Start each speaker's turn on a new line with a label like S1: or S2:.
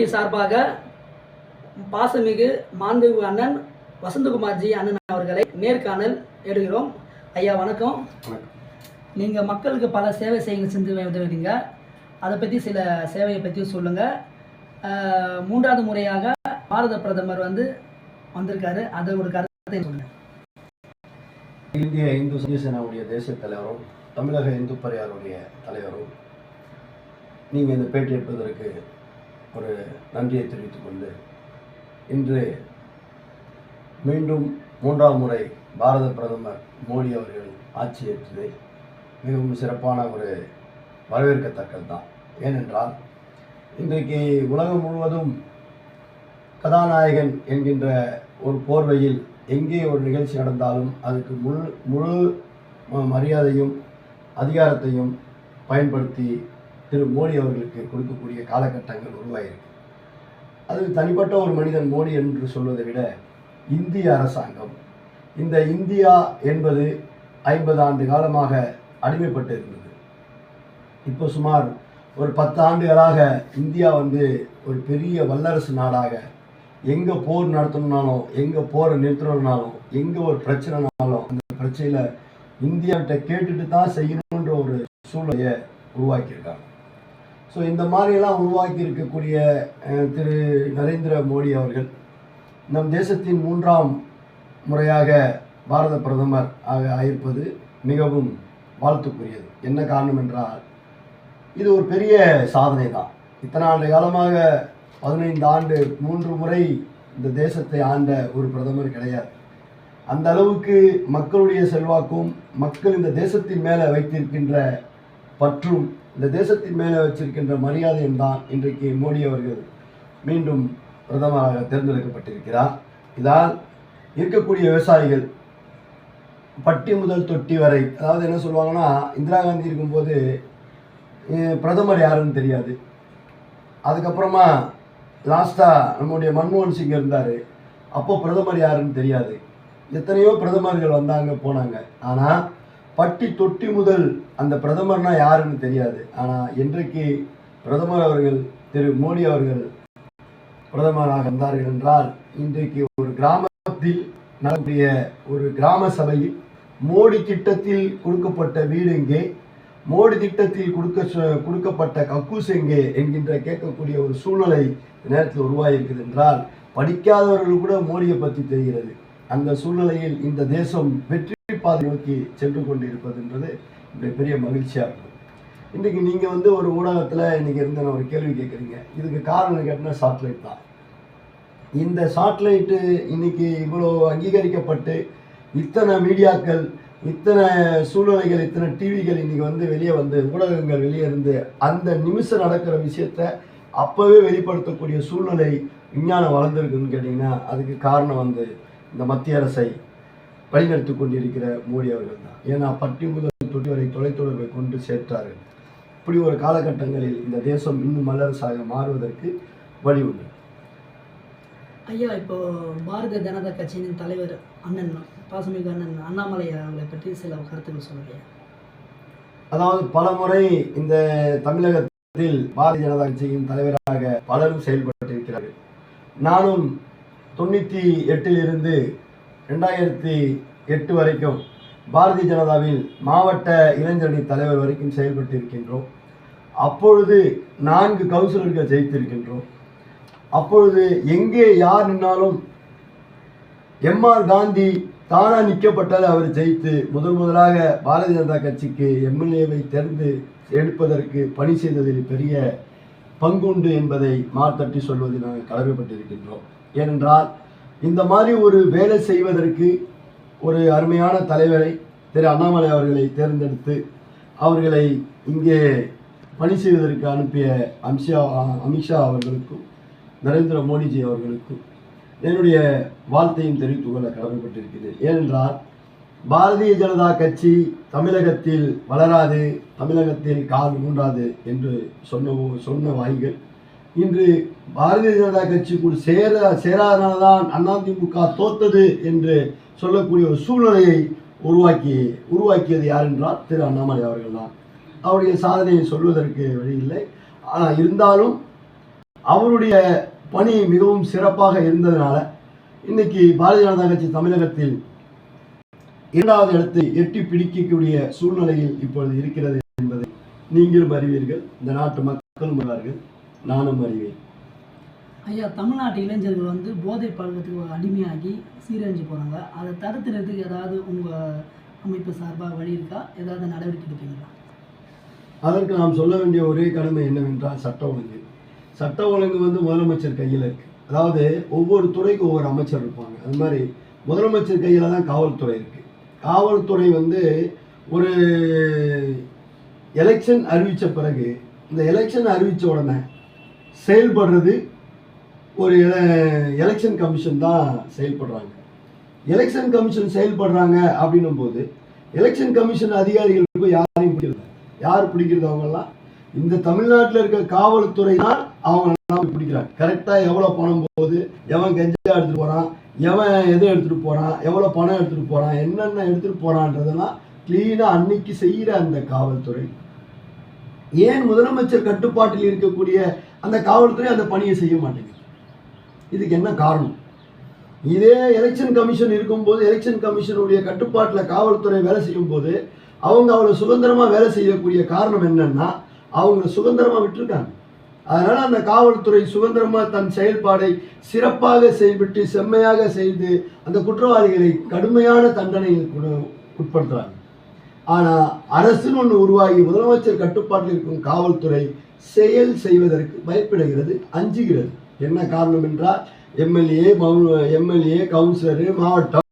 S1: சார்பாக பாசமிகு மாண்புமிகு அண்ணன் வசந்தகுமார்ஜி அண்ணன் அவர்களை நேர்காணல் எடுக்கிறோம். ஐயா வணக்கம். நீங்கள் மக்களுக்கு பல சேவை செஞ்சு வந்துருக்கீங்க. அதை பற்றி சில சேவையை பற்றி சொல்லுங்கள். 3வது முறையாக பாரத பிரதமர் வந்திருக்காரு. அதை ஒரு கருத்தை சொல்லுங்கள்.
S2: இந்திய இந்து சமய தேசிய தலைவரும் தமிழக இந்து பரியாருடைய தலைவரும் நீங்கள் இந்த பேட்டி எடுப்பதற்கு ஒரு நன்றியை தெரிவித்துக் கொண்டு, இன்று மீண்டும் 3வது முறை பாரத பிரதமர் மோடி அவர்கள் ஆட்சி ஏற்றது மிகவும் சிறப்பான ஒரு வரவேற்கத்தக்கது தான். ஏனென்றால் இன்றைக்கு உலகம் முழுவதும் கதாநாயகன் என்கின்ற ஒரு போர்வையில் எங்கே ஒரு நிகழ்ச்சி நடந்தாலும் அதுக்கு முழு மரியாதையும் அதிகாரத்தையும் பயன்படுத்தி திரு மோடி அவர்களுக்கு கொடுக்கக்கூடிய காலகட்டங்கள் உருவாயிருக்கு. அது தனிப்பட்ட ஒரு மனிதன் மோடி என்று சொல்வதை விட இந்திய அரசாங்கம், இந்த இந்தியா என்பது 50 ஆண்டு காலமாக அடிமைப்பட்டு இருந்தது. இப்போ சுமார் ஒரு 10 ஆண்டுகளாக இந்தியா ஒரு பெரிய வல்லரசு நாடாக, எங்கே போர் நடத்தணும்னாலும், எங்கே போரை நிறுத்தணும்னாலும், எங்கே ஒரு பிரச்சனைனாலும் அந்த பிரச்சனையில் இந்தியாவிட்ட கேட்டுட்டு தான் செய்யணுன்ற ஒரு சூழ்நிலையை உருவாக்கியிருக்காங்க. ஸோ இந்த மாதிரியெல்லாம் உருவாக்கி இருக்கக்கூடிய திரு நரேந்திர மோடி அவர்கள் நம் தேசத்தின் 3ஆம் முறையாக பாரத பிரதமர் ஆயிருப்பது மிகவும் வாழ்த்துக்குரியது. என்ன காரணம் என்றால், இது ஒரு பெரிய சாதனை தான். இத்தனை ஆண்டு காலமாக 15 ஆண்டு 3 முறை இந்த தேசத்தை ஆண்ட ஒரு பிரதமர் கிடையாது. அந்த அளவுக்கு மக்களுடைய செல்வாக்கும், மக்கள் இந்த தேசத்தின் மேலே வைத்திருக்கின்ற பற்றும், இந்த தேசத்தின் மேலே வச்சிருக்கின்ற மரியாதையும் தான் இன்றைக்கு மோடி அவர்கள் மீண்டும் பிரதமராக தேர்ந்தெடுக்கப்பட்டிருக்கிறார். இதால் இருக்கக்கூடிய விவசாயிகள் பட்டி முதல் தொட்டி வரை, அதாவது என்ன சொல்லுவாங்கன்னா, இந்திரா காந்தி இருக்கும்போது பிரதமர் யாருன்னு தெரியாது. அதுக்கப்புறமா லாஸ்ட்டாக நம்முடைய மன்மோகன் சிங் இருந்தார், அப்போ பிரதமர் யாருன்னு தெரியாது. எத்தனையோ பிரதமர்கள் வந்தாங்க போனாங்க, ஆனால் பட்டி தொட்டி முதல் அந்த பிரதமர்னா யாருன்னு தெரியாது. ஆனால் இன்றைக்கு பிரதமர் அவர்கள் திரு மோடி அவர்கள் பிரதமராக வந்தார்கள் என்றால், இன்றைக்கு ஒரு கிராமத்தில் நடக்கூடிய ஒரு கிராம சபையில் மோடி திட்டத்தில் கொடுக்கப்பட்ட வீடு எங்கே, மோடி திட்டத்தில் கொடுக்கப்பட்ட கக்கூஸ் எங்கே என்கின்ற கேட்கக்கூடிய ஒரு சூழ்நிலை நேரத்தில் உருவாகியிருக்குது என்றால், படிக்காதவர்கள் கூட மோடியை பற்றி தெரிகிறது. அந்த சூழ்நிலையில் இந்த தேசம் வெற்றி பாதை நோக்கி சென்று கொண்டு இருப்பதுன்றது பெரிய மகிழ்ச்சியாக இருக்கும். இன்றைக்கு நீங்கள் ஒரு ஊடகத்தில் இன்றைக்கி இருந்த ஒரு கேள்வி கேட்குறீங்க. இதுக்கு காரணம் கேட்டால் சாட்டிலைட் தான். இந்த சாட்டிலைட்டு இன்னைக்கு இவ்வளோ அங்கீகரிக்கப்பட்டு இத்தனை மீடியாக்கள், இத்தனை சூழ்நிலைகள், இத்தனை டிவிகள் இன்றைக்கி வெளியே ஊடகங்கள் வெளியே இருந்து அந்த நிமிஷம் நடக்கிற விஷயத்தை அப்போவே வெளிப்படுத்தக்கூடிய சூழ்நிலை விஞ்ஞானம் வளர்ந்துருக்குன்னு கேட்டிங்கன்னா, அதுக்கு காரணம் இந்த மத்திய அரசை வழிநடத்தி கொண்டிருக்கிற மோடி அவர்கள் தான். ஏன்னா பட்டி முதல் தொட்டி வரை தொலைத்தொடர்பை கொண்டு சேர்த்தார்கள். இப்படி ஒரு காலகட்டங்களில் இந்த தேசம் இன்னும் வல்லரசாக மாறுவதற்கு வழி உண்டு.
S1: ஐயா, இப்போ பாரதிய ஜனதா கட்சியின் தலைவர் அண்ணன் பாசமிகு அண்ணன் அண்ணாமலை அவர்களை பற்றி சில கருத்துக்கள் சொல்லுங்க. அதாவது
S2: பல முறை இந்த தமிழகத்தில் பாரதிய ஜனதா கட்சியின் தலைவராக பலரும் செயல்பட்டிருக்கிறார்கள். நானும் 98 2008 வரைக்கும் பாரதிய ஜனதாவில் மாவட்ட இளைஞரணி தலைவர் வரைக்கும் செயல்பட்டு இருக்கின்றோம். அப்பொழுது 4 கவுன்சிலர்கள் ஜெயித்திருக்கின்றோம். அப்பொழுது எங்கே யார் நின்னாலும் எம்ஆர் காந்தி தானா நிற்கப்பட்டால் அவர் ஜெயித்து முதலாக பாரதிய ஜனதா கட்சிக்கு எம்எல்ஏவை தேர்ந்து எடுப்பதற்கு பணி செய்ததில் பெரிய பங்குண்டு என்பதை மார்த்தட்டி சொல்வதில் நாங்கள் கடமைப்பட்டிருக்கின்றோம். ஏனென்றால் இந்த மாதிரி ஒரு வேலை செய்வதற்கு ஒரு அருமையான தலைவரை திரு அண்ணாமலை அவர்களை தேர்ந்தெடுத்து அவர்களை இங்கே பணி செய்வதற்கு அனுப்பிய அமித்ஷா அவர்களுக்கும் நரேந்திர மோடிஜி அவர்களுக்கும் என்னுடைய வாழ்த்தையும் தெரிவித்துக் கொள்ள கடமைப்பட்டிருக்கிறேன். ஏனென்றால் பாரதிய ஜனதா கட்சி தமிழகத்தில் வளராது, தமிழகத்தில் கால் ஊன்றாது என்று சொன்ன வாய்கள் இன்று பாரதிய ஜனதா கட்சிக்குள் சேராதனால்தான் அதிமுக தோத்தது என்று சொல்லக்கூடிய ஒரு சூழ்நிலையை உருவாக்கியது யார் என்றால் திரு அண்ணாமலை அவர்கள் தான். அவருடைய சாதனையை சொல்வதற்கு வழியில்லை. ஆனால் இருந்தாலும் அவருடைய பணி மிகவும் சிறப்பாக இருந்ததுனால இன்னைக்கு பாரதிய ஜனதா கட்சி தமிழகத்தில் 2வது இடத்தை எட்டி பிடிக்கக்கூடிய சூழ்நிலையில் இப்பொழுது இருக்கிறது என்பதை நீங்களும் அறிவீர்கள், இந்த நாட்டு மக்களும் அறிவார்கள், நானும் அறிவேன்.
S1: ஐயா, தமிழ்நாட்டு இளைஞர்கள் வந்து போதை பழக்கத்துக்கு அடிமையாகி சீரழிஞ்சு போகிறாங்க. அதை தடுத்துறதுக்கு ஏதாவது உங்கள் அமைப்பு சார்பாக வழி இருக்கா? ஏதாவது நடவடிக்கை எடுப்பீங்களா?
S2: அதற்கு நாம் சொல்ல வேண்டிய ஒரே கடமை என்னவென்றால் சட்ட ஒழுங்கு. சட்ட ஒழுங்கு முதலமைச்சர் கையில் இருக்கு. அதாவது ஒவ்வொரு துறைக்கும் ஒவ்வொரு அமைச்சர் இருப்பாங்க. அது மாதிரி முதலமைச்சர் கையில் தான் காவல்துறை இருக்கு. காவல்துறை ஒரு எலெக்ஷன் அறிவித்த பிறகு இந்த எலெக்ஷன் அறிவித்த உடனே செயல்படுறது ஒரு எலெக்ஷன் கமிஷன் தான் செயல்படுறாங்க. எலெக்ஷன் கமிஷன் செயல்படுறாங்க அப்படின்னும் போது எலெக்ஷன் கமிஷன் அதிகாரிகளுக்கு யாரையும் பிடிக்கிறது, யார் பிடிக்கிறது? அவங்கெல்லாம் இந்த தமிழ்நாட்டில் இருக்க காவல்துறை தான் அவங்க பிடிக்கிறாங்க. கரெக்டாக எவ்வளோ பணம் போகுது, எவன் கஞ்சா எடுத்துகிட்டு போகிறான், எவன் எதை எடுத்துகிட்டு போகிறான், எவ்வளோ பணம் எடுத்துகிட்டு போகிறான், என்னென்ன எடுத்துகிட்டு போகிறான்றதெல்லாம் க்ளீனாக அன்னைக்கு செய்கிற அந்த காவல்துறை ஏன் முதலமைச்சர் கட்டுப்பாட்டில் இருக்கக்கூடிய அந்த காவல்துறை அந்த பணியை செய்ய மாட்டேங்குது? இதுக்கு என்ன காரணம்? இதே எலெக்ஷன் கமிஷன் இருக்கும்போது எலெக்ஷன் கமிஷனுடைய கட்டுப்பாட்டில் காவல்துறை வேலை செய்யும் போது அவங்க அவ்வளோ சுதந்திரமாக வேலை செய்யக்கூடிய காரணம் என்னன்னா அவங்க சுதந்திரமாக விட்டுருக்காங்க. அதனால அந்த காவல்துறை சுதந்திரமாக தன் செயல்பாடை சிறப்பாக செயல்பட்டு செம்மையாக செய்து அந்த குற்றவாளிகளை கடுமையான தண்டனைக்கு உட்படுத்துறாங்க. ஆனால் அரசுன்னு ஒன்று உருவாகி முதலமைச்சர் கட்டுப்பாட்டில் இருக்கும் காவல்துறை செயல் செய்வதற்கு பயப்படுகிறது, அஞ்சுகிறது. என்ன காரணம் என்றால் எம்எல்ஏ, கவுன்சிலரு, மாவட்டம்